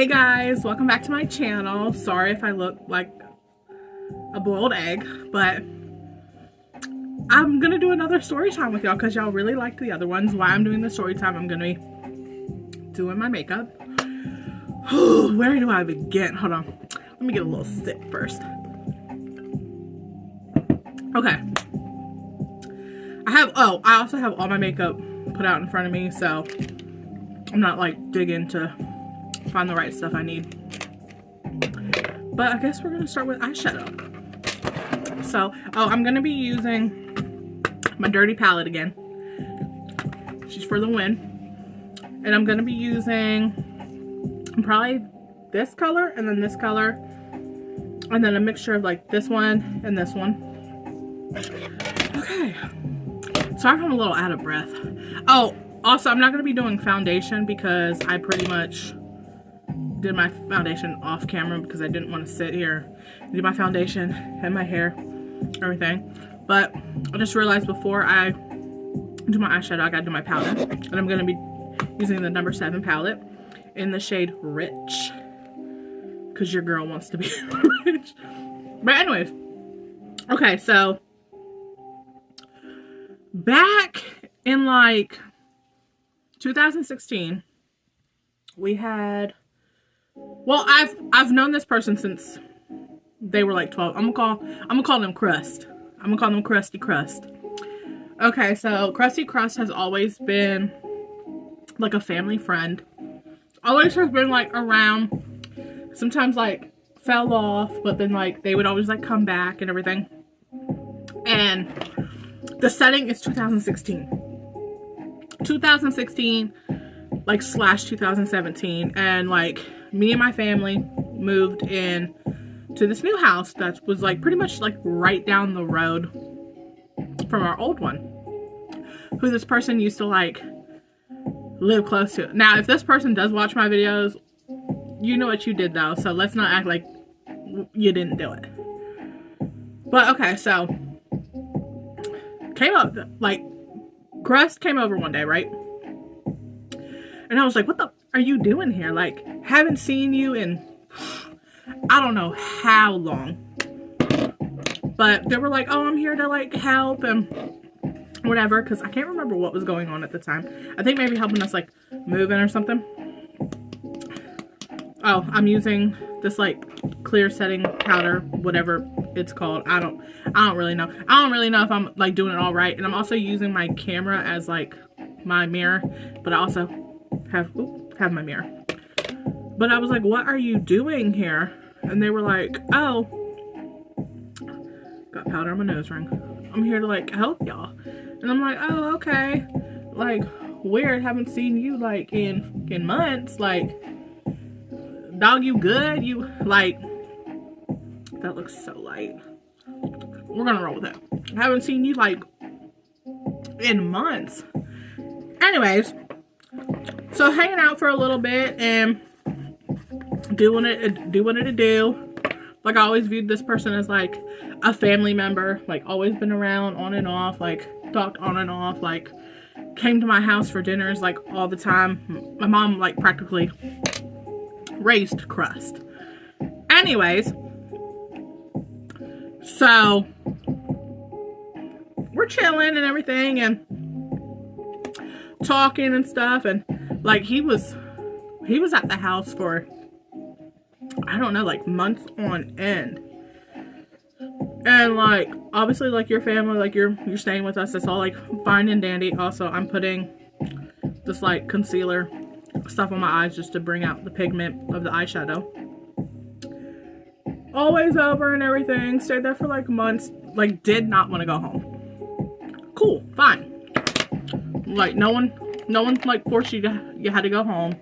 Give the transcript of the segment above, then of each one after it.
guys, welcome back to my channel. Sorry if I look like a boiled egg, but I'm gonna do another story time with y'all because y'all really liked the other ones. Why I'm doing the story time, I'm gonna be doing my makeup. Where do I begin? Hold on, let me get a little sip first. Okay, I also have all my makeup put out in front of me, so I'm not like digging to find the right stuff I need. But I guess we're gonna start with eyeshadow. So, I'm gonna be using my dirty palette again. She's for the win. And I'm gonna be using probably this color and then this color, and then a mixture of like this one and this one. Okay. Sorry if I'm a little out of breath. Oh, also I'm not gonna be doing foundation because I pretty much did my foundation off camera because I didn't want to sit here and do my foundation and my hair, everything. But I just realized before I do my eyeshadow, I gotta do my palette. And I'm gonna be using the number 7 palette in the shade Rich, because your girl wants to be rich. But anyways, okay, so back in like 2016, we had, well, I've known this person since they were like 12. I'm gonna call them Crust. I'm gonna call them Krusty Crust. Okay, so Krusty Crust has always been like a family friend. Always has been like around. Sometimes like fell off, but then like they would always like come back and everything. And the setting is 2016. 2016 like / 2017, and like me and my family moved in to this new house that was like pretty much like right down the road from our old one, who this person used to like live close to. Now if this person does watch my videos, you know what you did though, so let's not act like you didn't do it. But okay, so came up, like Crust came over one day, right? And I was like, what the are you doing here? Like, haven't seen you in I don't know how long. But they were like, oh, I'm here to like help and whatever, because I can't remember what was going on at the time. I think maybe helping us like move in or something. Oh, I'm using this like clear setting powder, whatever it's called. I don't really know. I don't really know if I'm like doing it all right. And I'm also using my camera as like my mirror, but I also have my mirror. But I was like, what are you doing here? And they were like, oh, got powder on my nose ring. I'm here to like help y'all. And I'm like, oh, okay. Like, weird, haven't seen you like in months. Like, dog, you good? You like, that looks so light. We're gonna roll with it. I haven't seen you like in months. Anyways, so hanging out for a little bit and doing it to do. Like, I always viewed this person as like a family member, like always been around on and off, like talked on and off, like came to my house for dinners like all the time. My mom like practically raised Crust. Anyways, so we're chilling and everything and talking and stuff, and like he was at the house for I don't know, like months on end. And like obviously like your family, like you're staying with us, it's all like fine and dandy. Also, I'm putting this like concealer stuff on my eyes just to bring out the pigment of the eyeshadow. Always over and everything. Stayed there for like months. Like, did not want to go home. Cool, fine. Like no one like forced you had to go home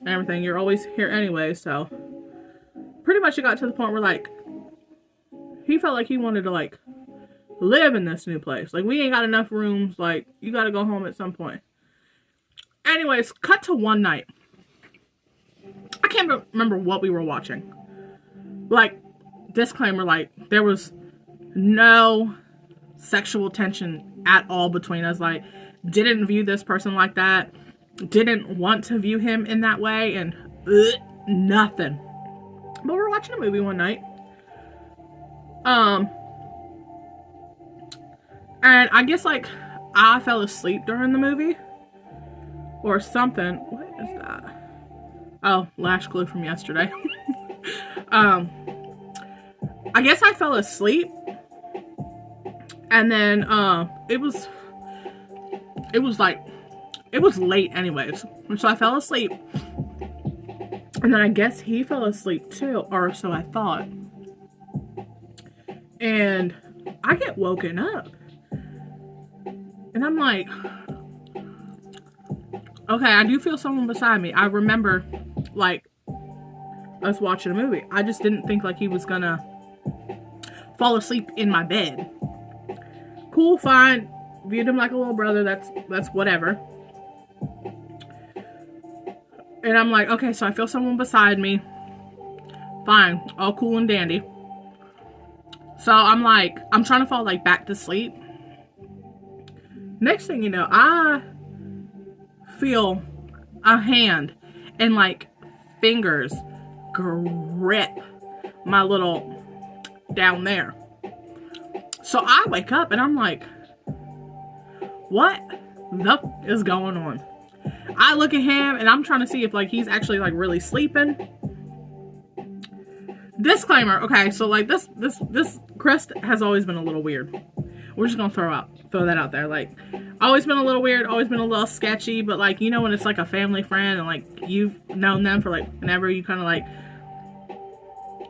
and everything. You're always here anyway, so pretty much it got to the point where like he felt like he wanted to like live in this new place. Like, we ain't got enough rooms, like you gotta go home at some point. Anyways, cut to one night. I can't remember what we were watching. Like, disclaimer, like there was no sexual tension at all between us. Like, didn't view this person like that. Didn't want to view him in that way. And Nothing. But we were watching a movie one night. And I guess like I fell asleep during the movie or something. What is that? Oh, lash glue from yesterday. I guess I fell asleep, and then it was late anyways, so I fell asleep, and then I guess he fell asleep too, or so I thought, and I get woken up, and I'm like, okay, I do feel someone beside me. I remember like us watching a movie. I just didn't think like he was gonna fall asleep in my bed. Cool, fine. Viewed him like a little brother. That's whatever. And I'm like, okay, so I feel someone beside me. Fine, all cool and dandy. So I'm like, I'm trying to fall like back to sleep. Next thing you know, I feel a hand and like fingers grip my little down there. So I wake up and I'm like, what the is going on? I look at him and I'm trying to see if like he's actually like really sleeping. Disclaimer, okay, so like this crust has always been a little weird. We're just gonna throw that out there. Like, always been a little weird, always been a little sketchy, but like, you know, when it's like a family friend and like you've known them for like whenever, you kind of like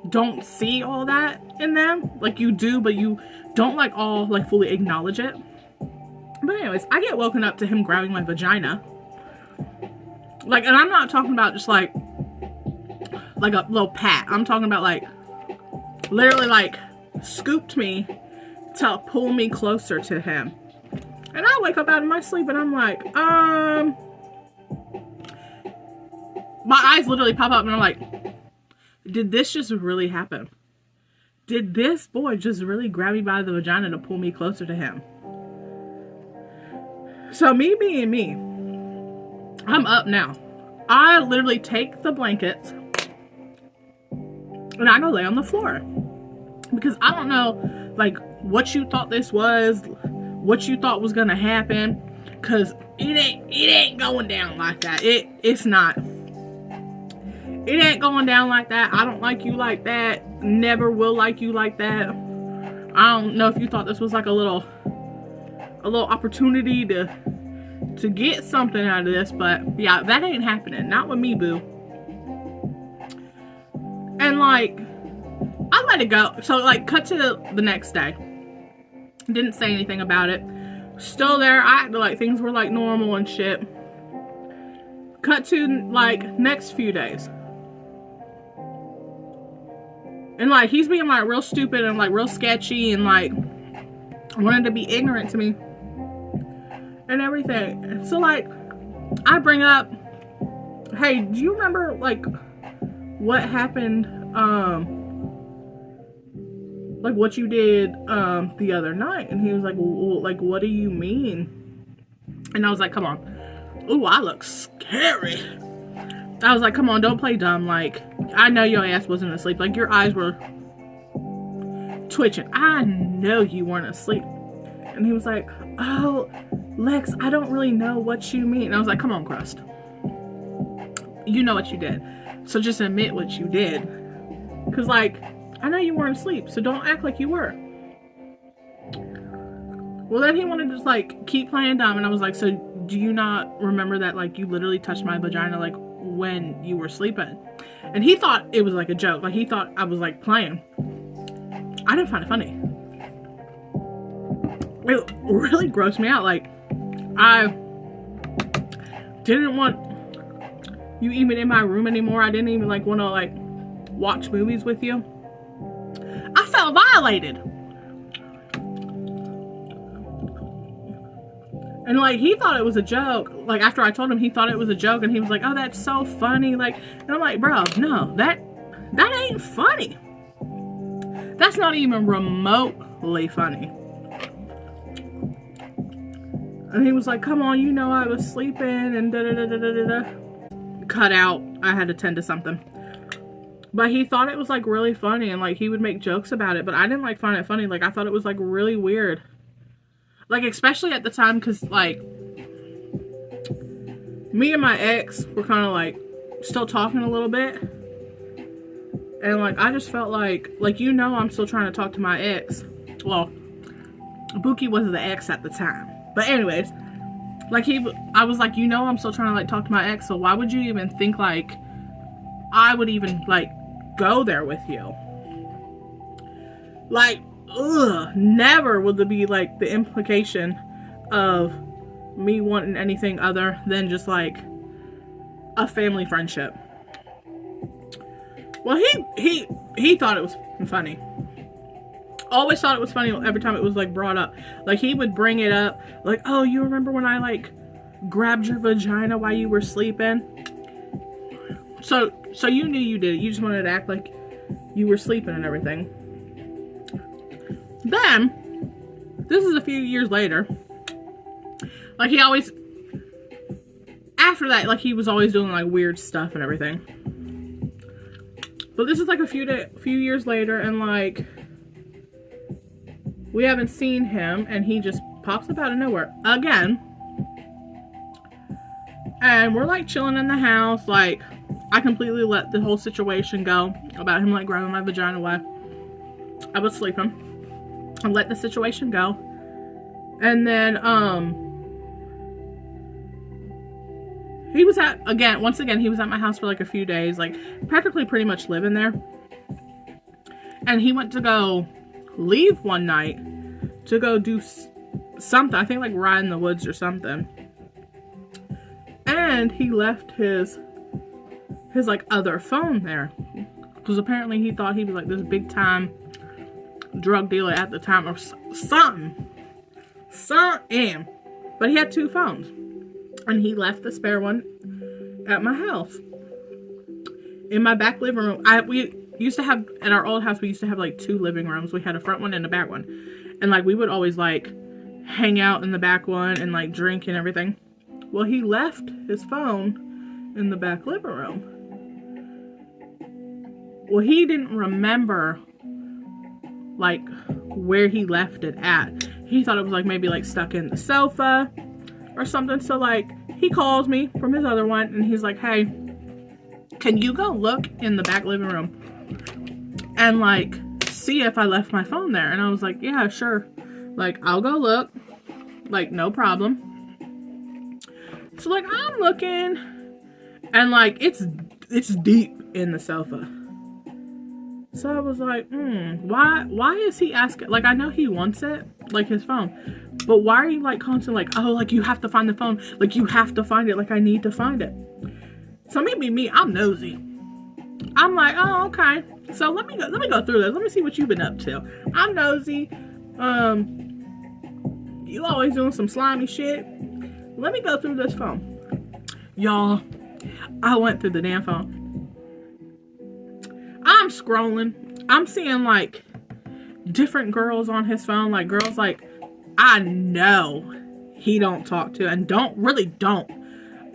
don't see all that in them. Like you do, but you don't like all like fully acknowledge it. But anyways, I get woken up to him grabbing my vagina. Like, and I'm not talking about just like a little pat. I'm talking about like literally like scooped me to pull me closer to him. And I wake up out of my sleep and I'm like, my eyes literally pop up and I'm like, did this just really happen? Did this boy just really grab me by the vagina to pull me closer to him? So me being me, I'm up now. I literally take the blankets and I go lay on the floor. Because I don't know, like, what you thought this was, what you thought was gonna happen. Because it ain't going down like that. It's not. It ain't going down like that. I don't like you like that. Never will like you like that. I don't know if you thought this was like a little opportunity to get something out of this, but yeah, that ain't happening. Not with me, boo. And like, I let it go. So like, cut to the next day. Didn't say anything about it. Still there. I acted like things were like normal and shit. Cut to like next few days. And like, he's being like real stupid and like real sketchy and like wanted to be ignorant to me and everything. So like, I bring up, hey, do you remember like what happened, like what you did the other night? And he was like, well, like, what do you mean? And I was like, come on. Ooh, I look scary. I was like, come on, don't play dumb. Like, I know your ass wasn't asleep. Like, your eyes were twitching. I know you weren't asleep. And he was like, oh, Lex, I don't really know what you mean. And I was like, come on, Crust. You know what you did. So just admit what you did. Because, like, I know you weren't asleep, so don't act like you were. Well, then he wanted to just, like, keep playing dumb. And I was like, so do you not remember that, like, you literally touched my vagina, like, when you were sleeping? And he thought it was like a joke. Like, he thought I was like playing. I didn't find it funny. It really grossed me out. Like, I didn't want you even in my room anymore. I didn't even like want to like watch movies with you. I felt violated. And like, he thought it was a joke. Like, after I told him, he thought it was a joke, and he was like, oh, that's so funny. Like, and I'm like, bro, no, that ain't funny. That's not even remotely funny. And he was like, come on, you know I was sleeping, and da-da-da-da-da-da. Cut out. I had to tend to something. But he thought it was like really funny, and like he would make jokes about it, but I didn't like find it funny. Like I thought it was like really weird. Like especially at the time, because like me and my ex were kind of like still talking a little bit. And like I just felt like you know, I'm still trying to talk to my ex. Well, Buki was the ex at the time. But anyways, like I was like, you know, I'm still trying to like talk to my ex, so why would you even think like I would even like go there with you? Like, ugh, never would there be like the implication of me wanting anything other than just like a family friendship. Well, he thought it was funny. Always thought it was funny every time it was like brought up. Like he would bring it up, like, oh, you remember when I like grabbed your vagina while you were sleeping? So you knew you did it. You just wanted to act like you were sleeping and everything. Then, this is a few years later. Like he always, after that, like he was always doing like weird stuff and everything. But this is like a few years later, and like we haven't seen him, and he just pops up out of nowhere again. And we're like chilling in the house. Like I completely let the whole situation go about him like grabbing my vagina while I was sleeping. I let the situation go. And then he was once again he was at my house for like a few days, like practically pretty much living there. And he went to go leave one night to go do something, I think like ride in the woods or something. And he left his like other phone there, because apparently he thought he was like this big time drug dealer at the time or something. But he had two phones, and he left the spare one at my house in my back living room. We used to have, at our old house, we used to have like two living rooms. We had a front one and a back one, and like we would always like hang out in the back one and like drink and everything. Well, he left his phone in the back living room. Well, he didn't remember like where he left it at. He thought it was like maybe like stuck in the sofa or something. So like he calls me from his other one, and he's like, hey, can you go look in the back living room and like see if I left my phone there? And I was like, yeah, sure. Like I'll go look. Like no problem. So like I'm looking, and like it's deep in the sofa. So I was like, why is he asking? Like I know he wants it, like his phone, but why are you like constantly like, oh, like you have to find the phone, like you have to find it, like I need to find it. So maybe me, I'm nosy. I'm like, oh, okay. So let me go through this. Let me see what you've been up to. I'm nosy. You always doing some slimy shit. Let me go through this phone. Y'all, I went through the damn phone. I'm scrolling. I'm seeing like different girls on his phone. Like girls like I know he don't talk to and don't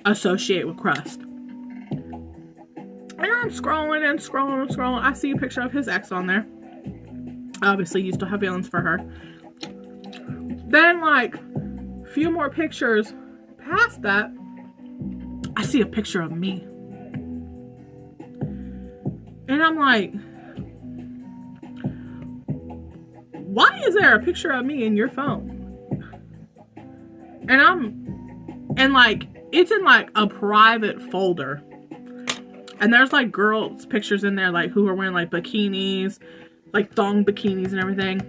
associate with Crust. And I'm scrolling and scrolling and scrolling. I see a picture of his ex on there. Obviously, you still have feelings for her. Then like a few more pictures past that, I see a picture of me. And I'm like, why is there a picture of me in your phone? And like, it's in like a private folder. And there's like girls' pictures in there, like who are wearing like bikinis, like thong bikinis and everything.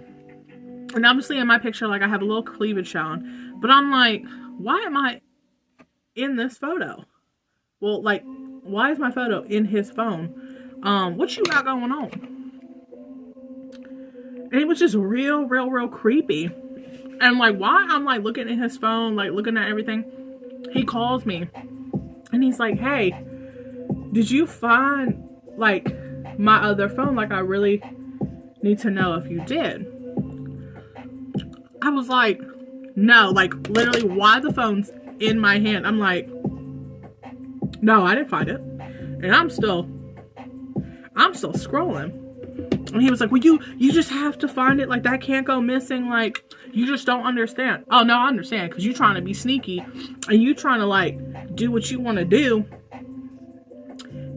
And obviously in my picture, like I have a little cleavage shown. But I'm like, why am I in this photo? Well, like, why is my photo in his phone? What you got going on? And it was just real creepy. And like, why I'm like looking at his phone, like looking at everything. He calls me and he's like, hey, did you find like my other phone? Like I really need to know if you did. I was like, no, like literally why the phone's in my hand. I'm like, no, I didn't find it. And I'm still scrolling. And he was like, well, you just have to find it. Like, that can't go missing. Like, you just don't understand. Oh, no, I understand. Because you're trying to be sneaky. And you trying to, like, do what you want to do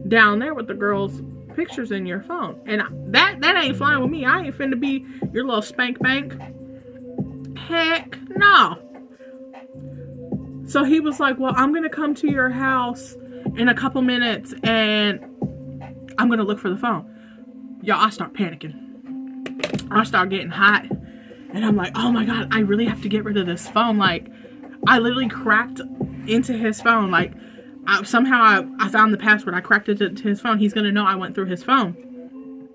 down there with the girl's pictures in your phone. And that ain't flying with me. I ain't finna be your little spank bank. Heck no. So he was like, well, I'm going to come to your house in a couple minutes. And I'm going to look for the phone. Y'all, I start panicking. I start getting hot. And I'm like, oh my God, I really have to get rid of this phone. Like, I literally cracked into his phone. Like, somehow I found the password. I cracked it to his phone. He's going to know I went through his phone.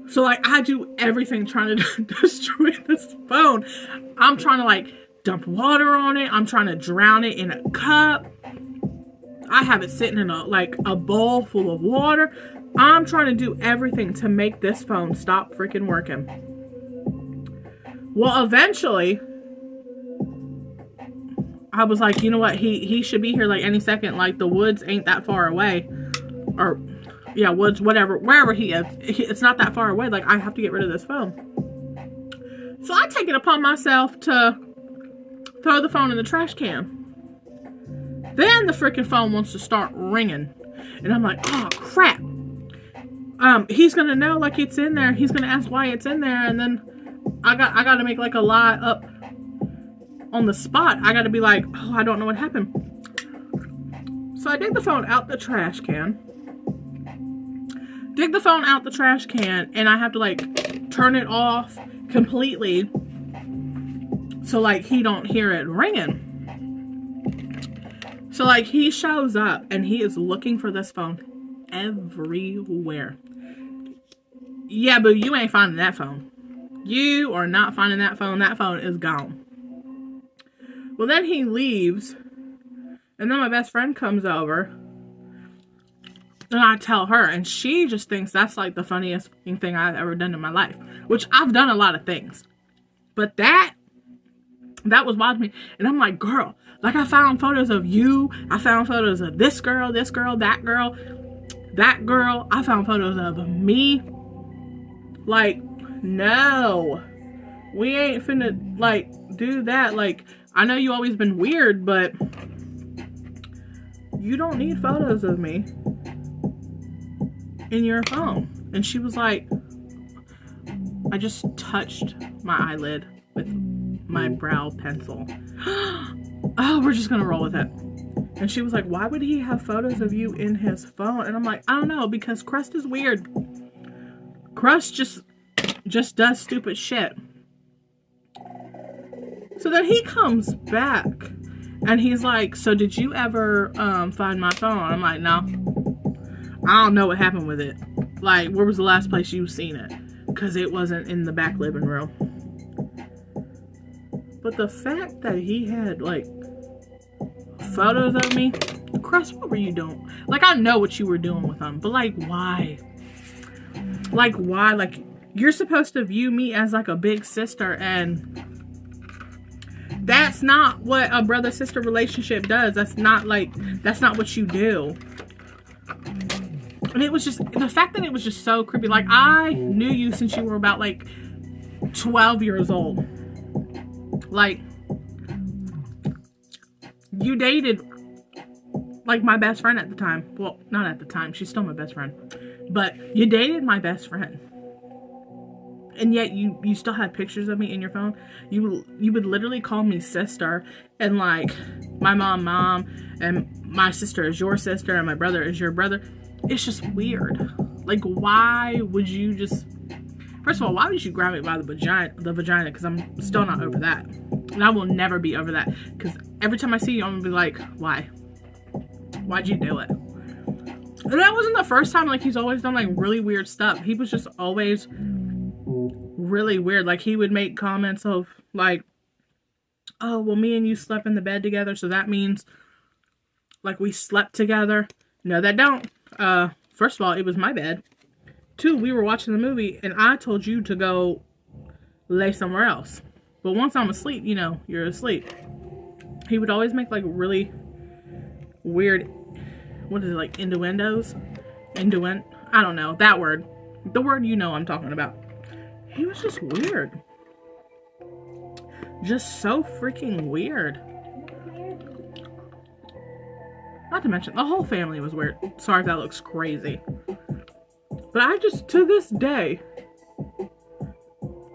So, like, I do everything trying to destroy this phone. I'm trying to, like, dump water on it. I'm trying to drown it in a cup. I have it sitting in a bowl full of water. I'm trying to do everything to make this phone stop freaking working. Well, eventually, I was like, you know what? He should be here like any second. Like, the woods ain't that far away. Or, yeah, woods, whatever. Wherever he is. It's not that far away. Like, I have to get rid of this phone. So I take it upon myself to throw the phone in the trash can. Then the freaking phone wants to start ringing. And I'm like, oh, crap. He's gonna know, like, it's in there. He's gonna ask why it's in there, and then I got to make like a lie up on the spot. I got to be like, oh, I don't know what happened. So I dig the phone out the trash can. And I have to, like, turn it off completely so, like, he don't hear it ringing. So, like, he shows up and he is looking for this phone everywhere. Yeah, but you ain't finding that phone. You are not finding that phone. That phone is gone. Well, then he leaves. And then my best friend comes over. And I tell her. And she just thinks that's like the funniest thing I've ever done in my life. Which I've done a lot of things. But that was wild to me. And I'm like, girl. Like, I found photos of you. I found photos of this girl, that girl. I found photos of me. Like, no. We ain't finna, like, do that. Like, I know you always been weird, but you don't need photos of me in your phone. And she was like, I just touched my eyelid with my brow pencil. Oh, we're just gonna roll with it. And she was like, why would he have photos of you in his phone? And I'm like, I don't know, because Crust is weird. Crust just does stupid shit. So then he comes back and he's like, so did you ever find my phone? I'm like, no. I don't know what happened with it. Like, where was the last place you seen it? Because it wasn't in the back living room. But the fact that he had, like, photos of me, Crust, what were you doing? Like, I know what you were doing with them, but, like, why? Like, why? Like, you're supposed to view me as, like, a big sister, and that's not what a brother-sister relationship does. That's not what you do. And it was just, the fact that it was just so creepy. Like, I knew you since you were about, like, 12 years old. Like, you dated, like, my best friend at the time. Well, not at the time. She's still my best friend. But you dated my best friend. And yet you still had pictures of me in your phone. You would literally call me sister. And, like, my mom, and my sister is your sister, and my brother is your brother. It's just weird. Like, why would you just... First of all, why would you grab me by the vagina? Because I'm still not over that. And I will never be over that. Because every time I see you, I'm going to be like, why? Why'd you do it? And that wasn't the first time. Like, he's always done, like, really weird stuff. He was just always really weird. Like, he would make comments of, like, oh, well, me and you slept in the bed together, so that means, like, we slept together. No, that don't. First of all, it was my bed. 2, we were watching the movie, and I told you to go lay somewhere else. But once I'm asleep, you know, you're asleep. He would always make, like, really weird, what is it, like, innuendos? I don't know, that word. The word you know I'm talking about. He was just weird. Just so freaking weird. Not to mention, the whole family was weird. Sorry if that looks crazy. But I just, to this day,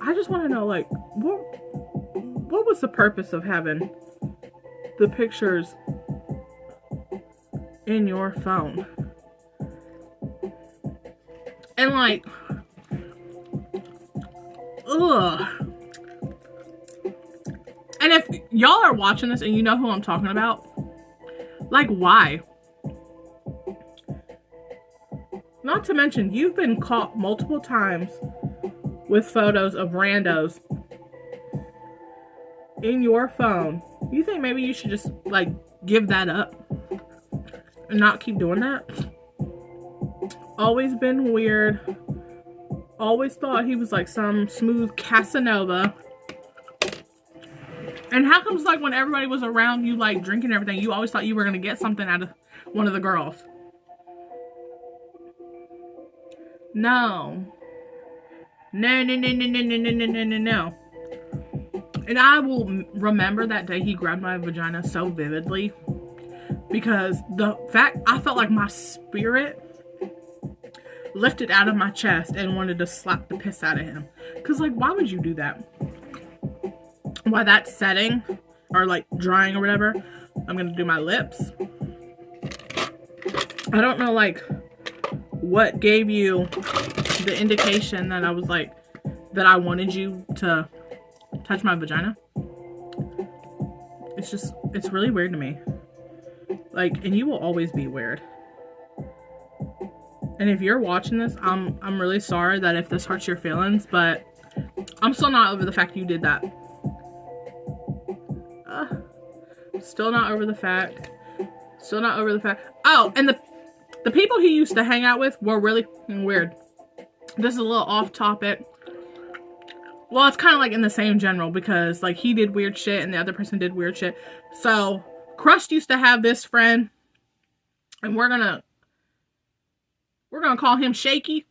I just want to know, like, what was the purpose of having the pictures in your phone? And like, ugh. And if y'all are watching this and you know who I'm talking about, like, why? Not to mention, you've been caught multiple times with photos of randos in your phone. You think maybe you should just, like, give that up and not keep doing that? Always been weird. Always thought he was like some smooth Casanova. And how comes, like, when everybody was around you, like, drinking everything, you always thought you were going to get something out of one of the girls? No. No, no, no, no, no, no, no, no, no, no. And I will remember that day he grabbed my vagina so vividly. Because the fact, I felt like my spirit lifted out of my chest and wanted to slap the piss out of him. Because, like, why would you do that? While that's setting, or like drying or whatever, I'm gonna do my lips. I don't know, like, what gave you the indication that I was like, that I wanted you to touch my vagina. It's just, it's really weird to me. Like, and you will always be weird. And if you're watching this, I'm really sorry that if this hurts your feelings, but I'm still not over the fact you did that. Still not over the fact. Still not over the fact. Oh, and the people he used to hang out with were really weird. This is a little off topic. Well, it's kind of like in the same general, because like he did weird shit and the other person did weird shit. So Crust used to have this friend, and we're gonna call him Shaky.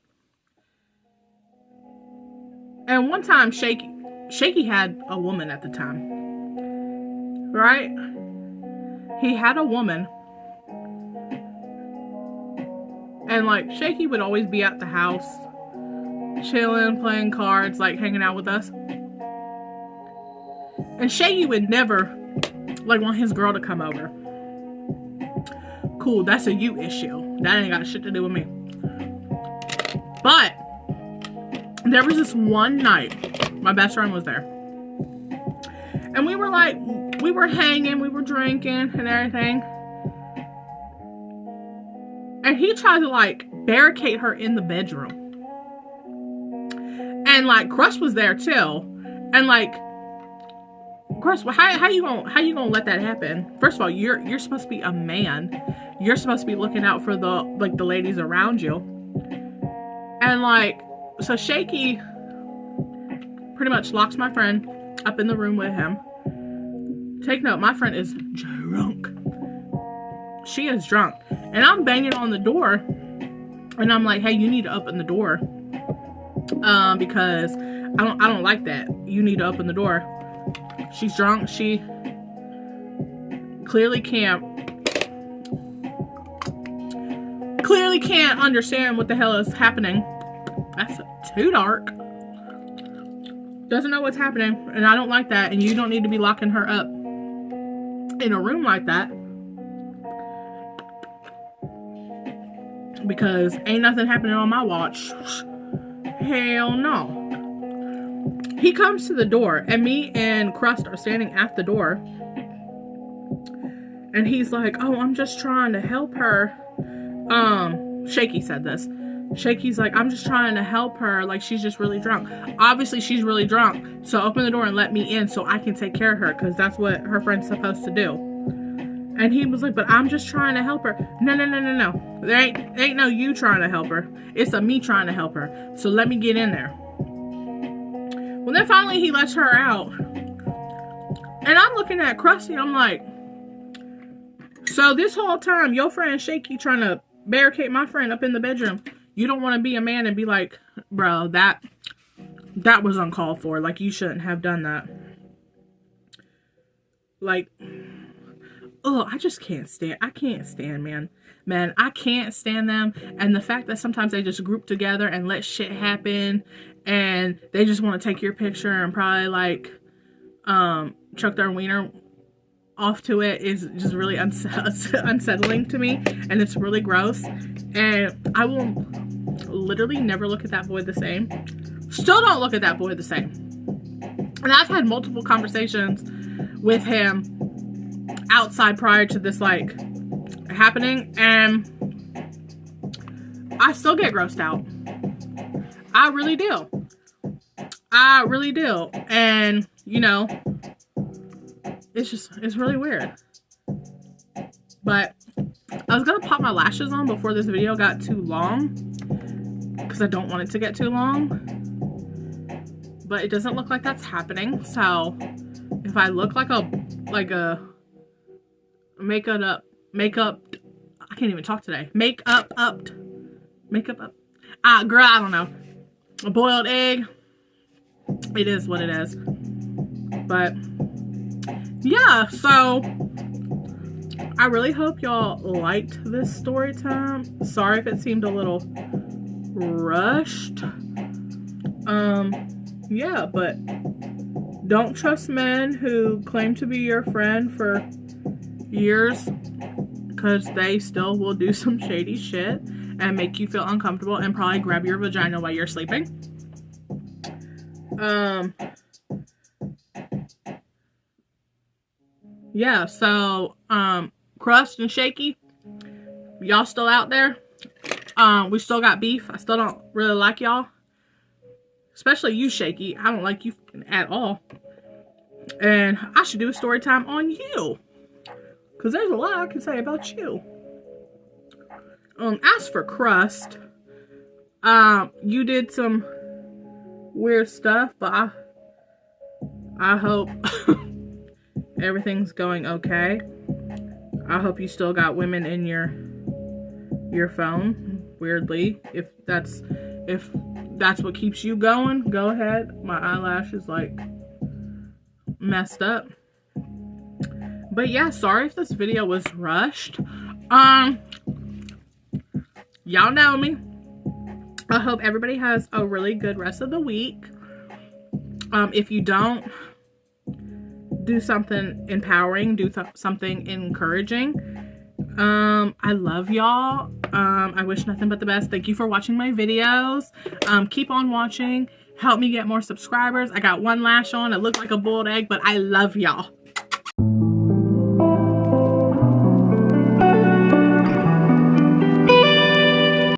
And one time Shaky had a woman at the time. Right? He had a woman. And like Shaky would always be at the house, chilling, playing cards, like hanging out with us. And Shaky would never like want his girl to come over. Cool, that's a you issue. That ain't got shit to do with me. But there was this one night, my best friend was there. And we were hanging, we were drinking and everything. And he tried to like barricade her in the bedroom. And like Crust was there too. And like, Crust, how you gonna let that happen? First of all, you're supposed to be a man. You're supposed to be looking out for the ladies around you. And like, so Shaky pretty much locks my friend up in the room with him. Take note, my friend is drunk. She is drunk. And I'm banging on the door. And I'm like, hey, you need to open the door. Because I don't like that. You need to open the door. She's drunk. She clearly can't understand what the hell is happening. That's too dark. Doesn't know what's happening. And I don't like that. And you don't need to be locking her up in a room like that. Because ain't nothing happening on my watch. Hell no. He comes to the door, and me and Crust are standing at the door. And he's like, oh, I'm just trying to help her. Shaky said this. Shaky's like, I'm just trying to help her. Like, she's just really drunk. Obviously, she's really drunk. So open the door and let me in so I can take care of her. Because that's what her friend's supposed to do. And he was like, but I'm just trying to help her. No. There ain't no you trying to help her. It's a me trying to help her. So let me get in there. Well, then finally he lets her out. And I'm looking at Krusty. I'm like, so this whole time, your friend Shaky trying to barricade my friend up in the bedroom, You don't want to be a man and be like, bro, that was uncalled for. Like, you shouldn't have done that. Like, oh, I just can't stand. I can't stand man. I can't stand them. And the fact that sometimes they just group together and let shit happen, and they just want to take your picture and probably like chuck their wiener off to it is just really unsettling to me, and it's really gross. And I will literally never look at that boy the same. Still don't look at that boy the same. And I've had multiple conversations with him outside prior to this like happening, and I still get grossed out. I really do. And you know, it's really weird. But I was gonna pop my lashes on before this video got too long, because I don't want it to get too long, but it doesn't look like that's happening. So if I look like a makeup, I can't even talk today. Makeup up. Girl, I don't know. A boiled egg. It is what it is. But yeah, so I really hope y'all liked this story time. Sorry if it seemed a little rushed. Yeah, but don't trust men who claim to be your friend for years, because they still will do some shady shit and make you feel uncomfortable and probably grab your vagina while you're sleeping. Yeah, so Crust and Shaky, y'all still out there? We still got beef. I still don't really like y'all, especially you, Shaky. I don't like you at all, and I should do a story time on you, because there's a lot I can say about you. As for Crust, you did some weird stuff, but I hope everything's going okay. I hope you still got women in your phone, weirdly. If that's what keeps you going, go ahead. My eyelash is like messed up. But yeah, sorry if this video was rushed. Y'all know me. I hope everybody has a really good rest of the week. If you don't, do something empowering, do something encouraging. I love y'all. I wish nothing but the best. Thank you for watching my videos. Keep on watching. Help me get more subscribers. I got one lash on. It looked like a boiled egg, but I love y'all.